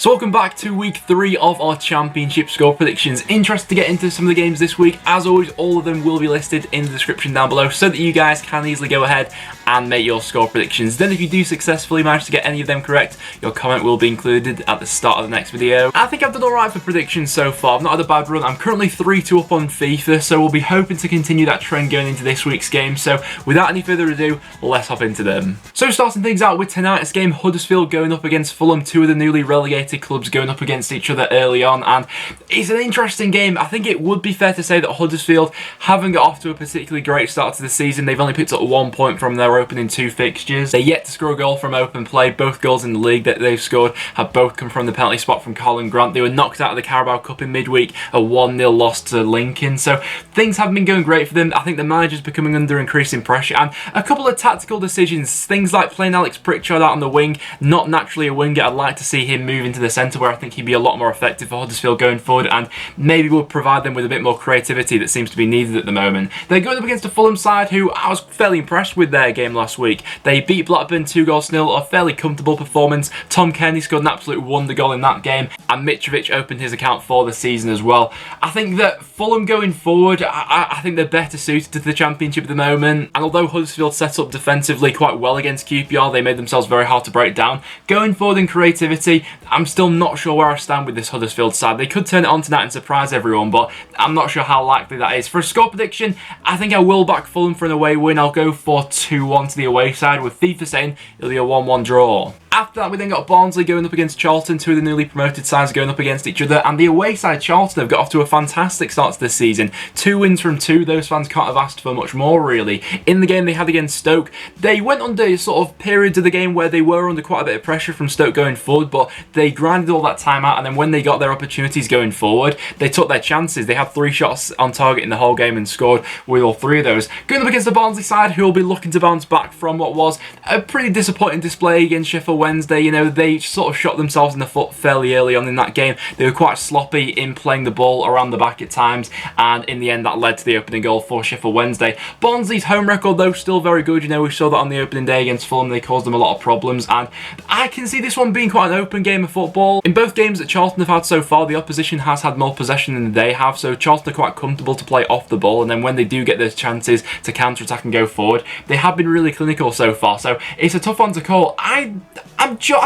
So welcome back to week 3 of our championship score predictions. Interested to get into some of the games this week. As always, all of them will be listed in the description down below so that you guys can easily go ahead and make your score predictions. Then if you do successfully manage to get any of them correct, your comment will be included at the start of the next video. I think I've done alright for predictions so far. I've not had a bad run. I'm currently 3-2 up on FIFA, so we'll be hoping to continue that trend going into this week's game. So without any further ado, let's hop into them. So starting things out with tonight's game, Huddersfield going up against Fulham, two of the newly relegated clubs going up against each other early on, and it's an interesting game. I think it would be fair to say that Huddersfield haven't got off to a particularly great start to the season. They've only picked up 1 point from their opening 2 fixtures. They're yet to score a goal from open play. Both goals in the league that they've scored have both come from the penalty spot from Colin Grant. They were knocked out of the Carabao Cup in midweek, a 1-0 loss to Lincoln, so things haven't been going great for them. I think the manager's becoming under increasing pressure, and a couple of tactical decisions, things like playing Alex Pritchard out on the wing, not naturally a winger. I'd like to see him move into the centre where I think he'd be a lot more effective for Huddersfield going forward, and maybe will provide them with a bit more creativity that seems to be needed at the moment. They're going up against a Fulham side who I was fairly impressed with their game last week. They beat Blackburn 2-0, a fairly comfortable performance. Tom Kenny scored an absolute wonder goal in that game, and Mitrovic opened his account for the season as well. I think that Fulham going forward, I think they're better suited to the Championship at the moment, and although Huddersfield set up defensively quite well against QPR, they made themselves very hard to break down. Going forward in creativity, I'm still not sure where I stand with this Huddersfield side. They could turn it on tonight and surprise everyone, but I'm not sure how likely that is. For a score prediction, I think I will back Fulham for an away win. I'll go for 2-1 to the away side, with FIFA saying it'll be a 1-1 draw. After that, we then got Barnsley going up against Charlton, two of the newly promoted sides going up against each other, and the away side, Charlton, have got off to a fantastic start to this season. 2 wins from 2, those fans can't have asked for much more, really. In the game they had against Stoke, they went under sort of periods of the game where they were under quite a bit of pressure from Stoke going forward, but they grinded all that time out, and then when they got their opportunities going forward, they took their chances. They had 3 shots on target in the whole game and scored with all 3 of those. Going up against the Barnsley side, who will be looking to bounce back from what was a pretty disappointing display against Sheff Wednesday. You know, they sort of shot themselves in the foot fairly early on in that game. They were quite sloppy in playing the ball around the back at times, and in the end that led to the opening goal for Sheffield Wednesday. Barnsley's home record, though, still very good. You know, we saw that on the opening day against Fulham. They caused them a lot of problems, and I can see this one being quite an open game of football. In both games that Charlton have had so far, the opposition has had more possession than they have, so Charlton are quite comfortable to play off the ball, and then when they do get those chances to counter-attack and go forward, they have been really clinical so far, so it's a tough one to call. I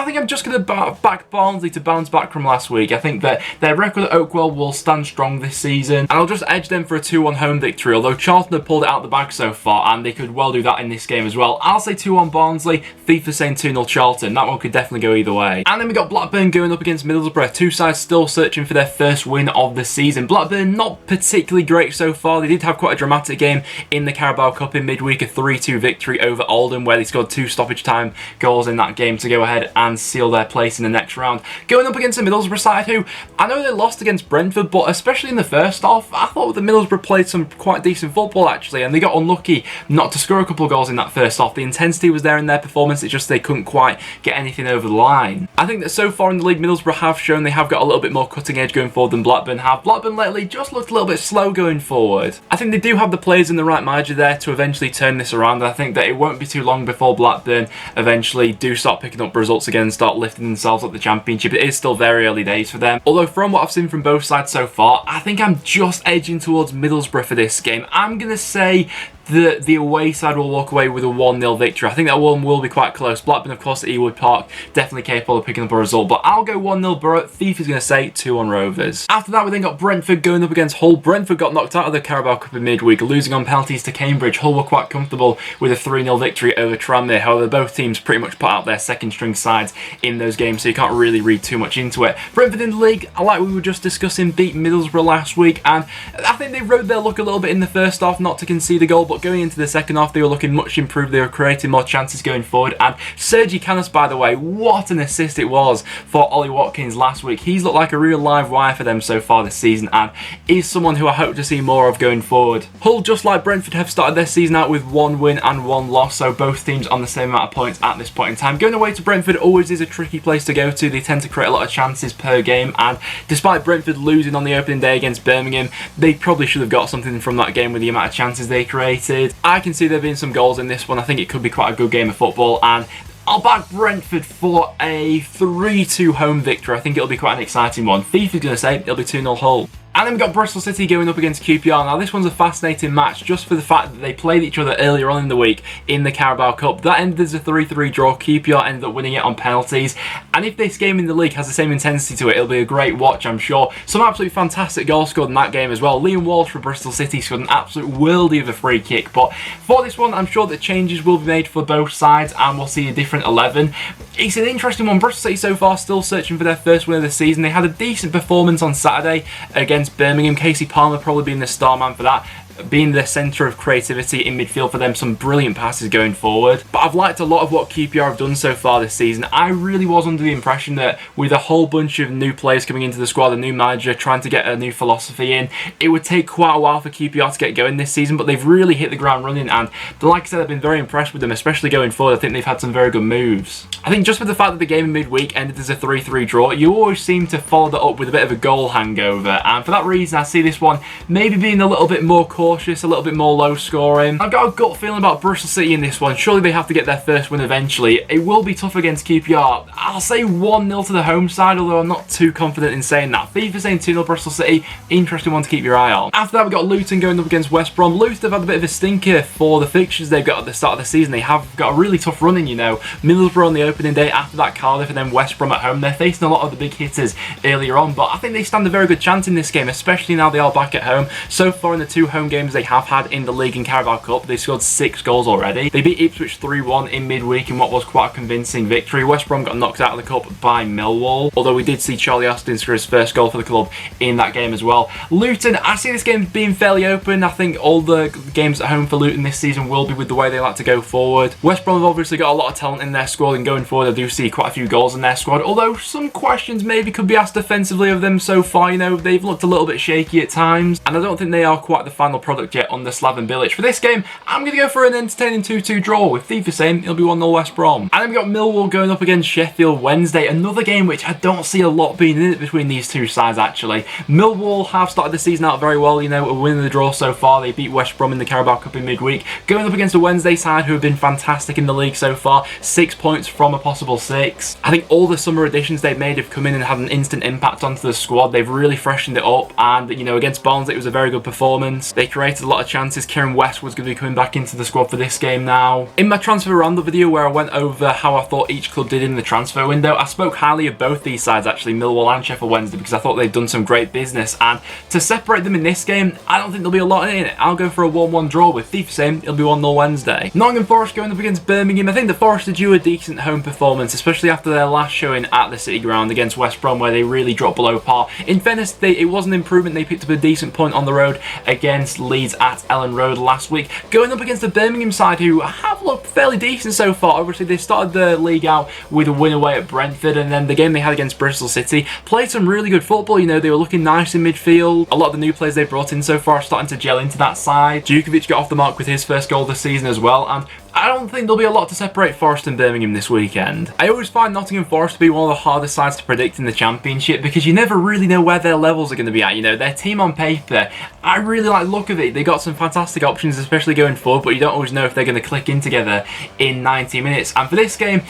think I'm just going to back Barnsley to bounce back from last week. I think that their record at Oakwell will stand strong this season, and I'll just edge them for a 2-1 home victory, although Charlton have pulled it out the bag so far, and they could well do that in this game as well. I'll say 2-1 Barnsley, FIFA saying 2-0 Charlton. That one could definitely go either way. And then we got Blackburn going up against Middlesbrough, two sides still searching for their first win of the season. Blackburn not particularly great so far. They did have quite a dramatic game in the Carabao Cup in midweek, a 3-2 victory over Oldham, where they scored 2 stoppage time goals in that game to go ahead and seal their place in the next round. Going up against the Middlesbrough side, who I know they lost against Brentford, but especially in the first half, I thought the Middlesbrough played some quite decent football actually, and they got unlucky not to score a couple of goals in that first half. The intensity was there in their performance, it's just they couldn't quite get anything over the line. I think that so far in the league, Middlesbrough have shown they have got a little bit more cutting edge going forward than Blackburn have. Blackburn lately just looked a little bit slow going forward. I think they do have the players and the right manager there to eventually turn this around. I think that it won't be too long before Blackburn eventually do start picking up results again, start lifting themselves up the Championship. It is still very early days for them. Although from what I've seen from both sides so far, I think I'm just edging towards Middlesbrough for this game. I'm going to say the away side will walk away with a 1-0 victory. I think that one will be quite close. Blackburn, of course, at Ewood Park, definitely capable of picking up a result, but I'll go 1-0 Borough. FIFA's going to say 2-1 Rovers. After that, we then got Brentford going up against Hull. Brentford got knocked out of the Carabao Cup in midweek, losing on penalties to Cambridge. Hull were quite comfortable with a 3-0 victory over Tranmere. However, both teams pretty much put out their second-string sides in those games, so you can't really read too much into it. Brentford in the league, like we were just discussing, beat Middlesbrough last week, and I think they rode their luck a little bit in the first half not to concede a goal, but going into the second half, they were looking much improved. They were creating more chances going forward, and Sergi Canos, by the way, what an assist it was for Ollie Watkins last week. He's looked like a real live wire for them so far this season, and is someone who I hope to see more of going forward. Hull, just like Brentford, have started their season out with 1 win and 1 loss, so both teams on the same amount of points at this point in time. Going away to Brentford always is a tricky place to go to. They tend to create a lot of chances per game, and despite Brentford losing on the opening day against Birmingham, they probably should have got something from that game with the amount of chances they created. I can see there being some goals in this one. I think it could be quite a good game of football, and I'll back Brentford for a 3-2 home victory. I think it'll be quite an exciting one. FIFA's going to say it'll be 2-0 Hull. And then we've got Bristol City going up against QPR. Now, this one's a fascinating match just for the fact that they played each other earlier on in the week in the Carabao Cup. That ended as a 3-3 draw. QPR ended up winning it on penalties. And if this game in the league has the same intensity to it, it'll be a great watch, I'm sure. Some absolutely fantastic goals scored in that game as well. Liam Walsh for Bristol City scored an absolute worldie of a free kick. But for this one, I'm sure that changes will be made for both sides and we'll see a different 11. It's an interesting one. Bristol City so far still searching for their first win of the season. They had a decent performance on Saturday against Birmingham. Casey Palmer probably being the star man for that, being the centre of creativity in midfield for them, some brilliant passes going forward. But I've liked a lot of what QPR have done so far this season. I really was under the impression that with a whole bunch of new players coming into the squad, a new manager trying to get a new philosophy in, it would take quite a while for QPR to get going this season, but they've really hit the ground running, and like I said, I've been very impressed with them, especially going forward. I think they've had some very good moves. I think just with the fact that the game in midweek ended as a 3-3 draw, you always seem to follow that up with a bit of a goal hangover, and for that reason I see this one maybe being a little bit more cautious, a little bit more low scoring. I've got a gut feeling about Bristol City in this one. Surely they have to get their first win eventually. It will be tough against QPR. I'll say 1-0 to the home side, although I'm not too confident in saying that. FIFA saying 2-0 Bristol City. Interesting one to keep your eye on. After that, we've got Luton going up against West Brom. Luton have had a bit of a stinker for the fixtures they've got at the start of the season. They have got a really tough running, you know. Middlesbrough on the opening day, after that Cardiff, and then West Brom at home. They're facing a lot of the big hitters earlier on, but I think they stand a very good chance in this game, especially now they are back at home. So far in the 2 home games they have had in the league and Carabao Cup, they scored 6 goals already. They beat Ipswich 3-1 in midweek in what was quite a convincing victory. West Brom got knocked out of the cup by Millwall, although we did see Charlie Austin score his first goal for the club in that game as well. Luton, I see this game being fairly open. I think all the games at home for Luton this season will be with the way they like to go forward. West Brom have obviously got a lot of talent in their squad, and going forward I do see quite a few goals in their squad, although some questions maybe could be asked defensively of them so far. You know, they've looked a little bit shaky at times, and I don't think they are quite the final product yet under Slaven Bilic. For this game, I'm going to go for an entertaining 2-2 draw, with FIFA saying it'll be 1-0 West Brom. And then we've got Millwall going up against Sheffield Wednesday, another game which I don't see a lot being in it between these two sides actually. Millwall have started the season out very well, you know, a win in the draw so far. They beat West Brom in the Carabao Cup in midweek, going up against a Wednesday side who have been fantastic in the league so far, 6 points from a possible 6. I think all the summer additions they've made have come in and had an instant impact onto the squad. They've really freshened it up, and you know, against Barnsley it was a very good performance. They created a lot of chances. Kieran West was going to be coming back into the squad for this game now. In my transfer roundup video where I went over how I thought each club did in the transfer window, I spoke highly of both these sides actually, Millwall and Sheffield Wednesday, because I thought they'd done some great business, and to separate them in this game, I don't think there'll be a lot in it. I'll go for a 1-1 draw, with FIFA saying it'll be 1-0 Wednesday. Nottingham Forest going up against Birmingham. I think the Forest are due a decent home performance, especially after their last showing at the City Ground against West Brom where they really dropped below par. In fairness, it was an improvement. They picked up a decent point on the road against Leeds at Ellen Road last week, going up against the Birmingham side who have looked fairly decent so far. Obviously they started the league out with a win away at Brentford, and then the game they had against Bristol City, played some really good football. You know, they were looking nice in midfield. A lot of the new players they brought in so far are starting to gel into that side. Djukovic got off the mark with his first goal this season as well, and I don't think there'll be a lot to separate Forest and Birmingham this weekend. I always find Nottingham Forest to be one of the hardest sides to predict in the Championship, because you never really know where their levels are going to be at. You know, their team on paper, I really like the look of it. They got some fantastic options, especially going forward, but you don't always know if they're going to click in together in 90 minutes. And for this game,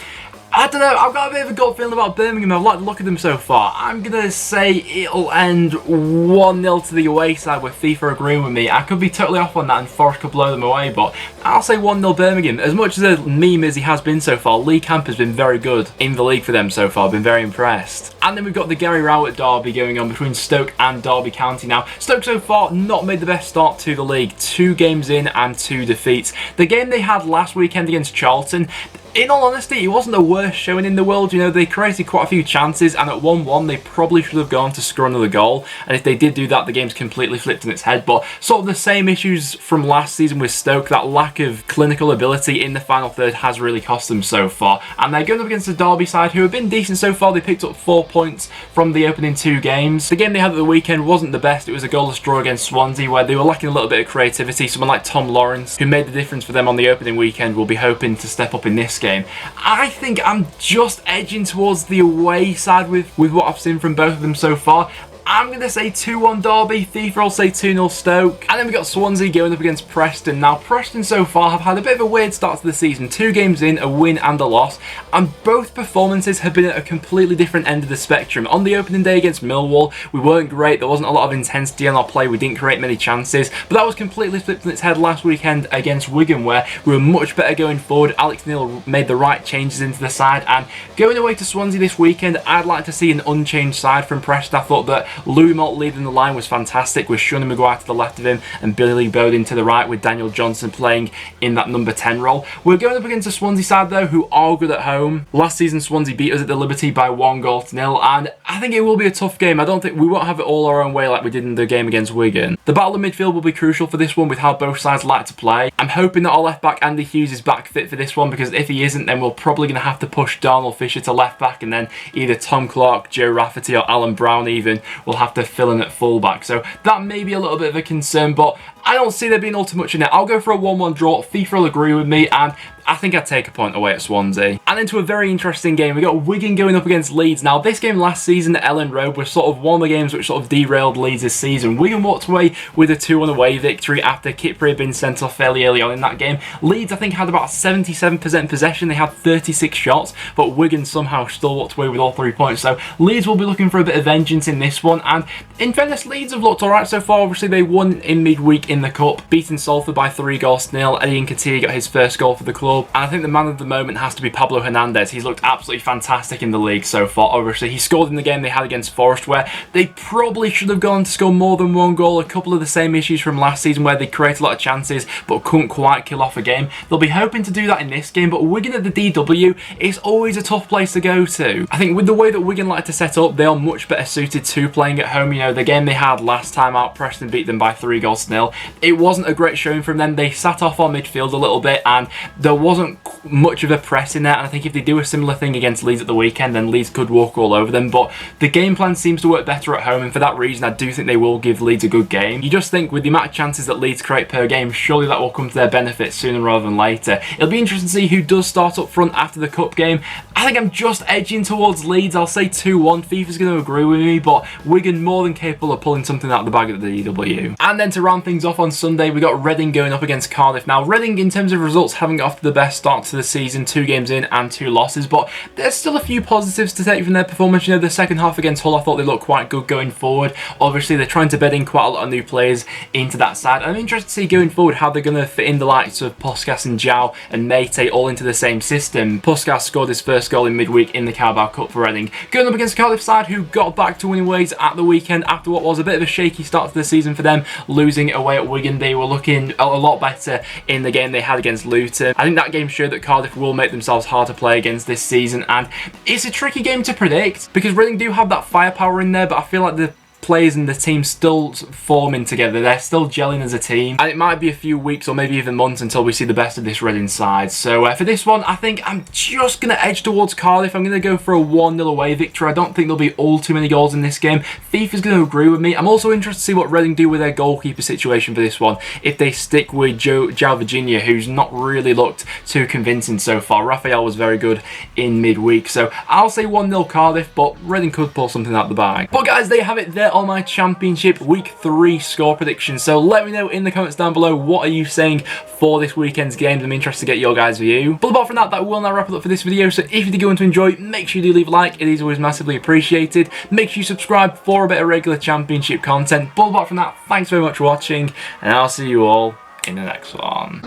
I don't know, I've got a bit of a gut feeling about Birmingham. I like the look of them so far. I'm going to say it'll end 1-0 to the away side, with FIFA agreeing with me. I could be totally off on that and Forest could blow them away, but I'll say 1-0 Birmingham. As much as a meme as he has been so far, Lee Camp has been very good in the league for them so far. I've been very impressed. And then we've got the Gary Rowett derby going on between Stoke and Derby County now. Stoke so far not made the best start to the league. 2 games in and 2 defeats. The game they had last weekend against Charlton, in all honesty, it wasn't the worst showing in the world. You know, they created quite a few chances, and at 1-1 they probably should have gone to score another goal, and if they did do that, the game's completely flipped on its head. But sort of the same issues from last season with Stoke, that lack of clinical ability in the final third has really cost them so far. And they're going up against the Derby side who have been decent so far. They picked up 4 points from the opening 2 games. The game they had at the weekend wasn't the best. It was a goalless draw against Swansea where they were lacking a little bit of creativity. Someone like Tom Lawrence, who made the difference for them on the opening weekend, will be hoping to step up in this game. I think I'm just edging towards the away side with what I've seen from both of them so far. I'm going to say 2-1 Derby. FIFA will say 2-0 Stoke. And then we got Swansea going up against Preston. Now, Preston so far have had a bit of a weird start to the season. 2 games in, a win and a loss. And both performances have been at a completely different end of the spectrum. On the opening day against Millwall, we weren't great. There wasn't a lot of intensity on our play. We didn't create many chances. But that was completely flipped on its head last weekend against Wigan, where we were much better going forward. Alex Neil made the right changes into the side. And going away to Swansea this weekend, I'd like to see an unchanged side from Preston. I thought that Louis Malt leading the line was fantastic, with Shunny Maguire to the left of him and Billy Bowden to the right, with Daniel Johnson playing in that number 10 role. We're going up against a Swansea side though who are good at home. Last season Swansea beat us at the Liberty by 1-0, and I think it will be a tough game. I don't think we won't have it all our own way like we did in the game against Wigan. The battle of midfield will be crucial for this one with how both sides like to play. I'm hoping that our left back Andy Hughes is back fit for this one, because if he isn't, then we're probably going to have to push Darnell Fisher to left back, and then either Tom Clark, Joe Rafferty or Alan Brown even will have to fill in at fullback. So that may be a little bit of a concern, but I don't see there being all too much in it. I'll go for a 1-1 draw. FIFA will agree with me, and I think I'd take a point away at Swansea. And into a very interesting game, we got Wigan going up against Leeds. Now, this game last season at Ellen Road was sort of one of the games which sort of derailed Leeds this season. Wigan walked away with a 2-1 away victory after Kipri had been sent off fairly early on in that game. Leeds, I think, had about 77% possession. They had 36 shots, but Wigan somehow still walked away with all 3 points. So Leeds will be looking for a bit of vengeance in this one. And in fairness, Leeds have looked alright so far. Obviously, they won in midweek in the Cup, beating Salford by 3-0. Eddie Nketiah got his first goal for the club. And I think the man of the moment has to be Pablo Hernandez. He's looked absolutely fantastic in the league so far. Obviously, he scored in the game they had against Forest, where they probably should have gone to score more than 1 goal. A couple of the same issues from last season where they created a lot of chances but couldn't quite kill off a game. They'll be hoping to do that in this game, but Wigan at the DW is always a tough place to go to. I think with the way that Wigan like to set up, they are much better suited to playing at home. You know, the game they had last time out, Preston beat them by 3-0. It wasn't a great showing from them. They sat off our midfield a little bit, and there wasn't much of a press in there. And I think if they do a similar thing against Leeds at the weekend, then Leeds could walk all over them. But the game plan seems to work better at home, and for that reason I do think they will give Leeds a good game. You just think with the amount of chances that Leeds create per game, surely that will come to their benefit sooner rather than later. It'll be interesting to see who does start up front after the Cup game. I think I'm just edging towards Leeds. I'll say 2-1. FIFA's going to agree with me, but Wigan more than capable of pulling something out of the bag at the DW. And then to round things off on Sunday, we got Reading going up against Cardiff. Now, Reading in terms of results haven't got off to the best start to the season, 2 games in and 2 losses, but there's still a few positives to take from their performance. You know, the second half against Hull, I thought they looked quite good going forward. Obviously, they're trying to bed in quite a lot of new players into that side. I'm interested to see going forward how they're going to fit in the likes of Puskas and Zhao and Mate all into the same system. Puskas scored his first goal in midweek in the Carabao Cup for Reading. Going up against a Cardiff side who got back to winning ways at the weekend after what was a bit of a shaky start to the season for them, losing away at Wigan. They were looking a lot better in the game they had against Luton. I think that game showed that Cardiff will make themselves hard to play against this season, and it's a tricky game to predict because Reading do have that firepower in there, but I feel like the players and the team still forming together. They're still gelling as a team, and it might be a few weeks or maybe even months until we see the best of this Reading side. So for this one, I think I'm just going to edge towards Cardiff. I'm going to go for a 1-0 away victory. I don't think there'll be all too many goals in this game. FIFA's going to agree with me. I'm also interested to see what Reading do with their goalkeeper situation for this one. If they stick with João Virginia, who's not really looked too convincing so far. Raphael was very good in midweek. So I'll say 1-0 Cardiff, but Reading could pull something out the bag. But guys, there you have it there on my Championship Week 3 score prediction. So let me know in the comments down below, what are you saying for this weekend's games? I'm interested to get your guys' view. But apart from that, that will now wrap it up for this video. So if you did go on to enjoy, make sure you do leave a like. It is always massively appreciated. Make sure you subscribe for a bit of regular Championship content. But apart from that, thanks very much for watching, and I'll see you all in the next one.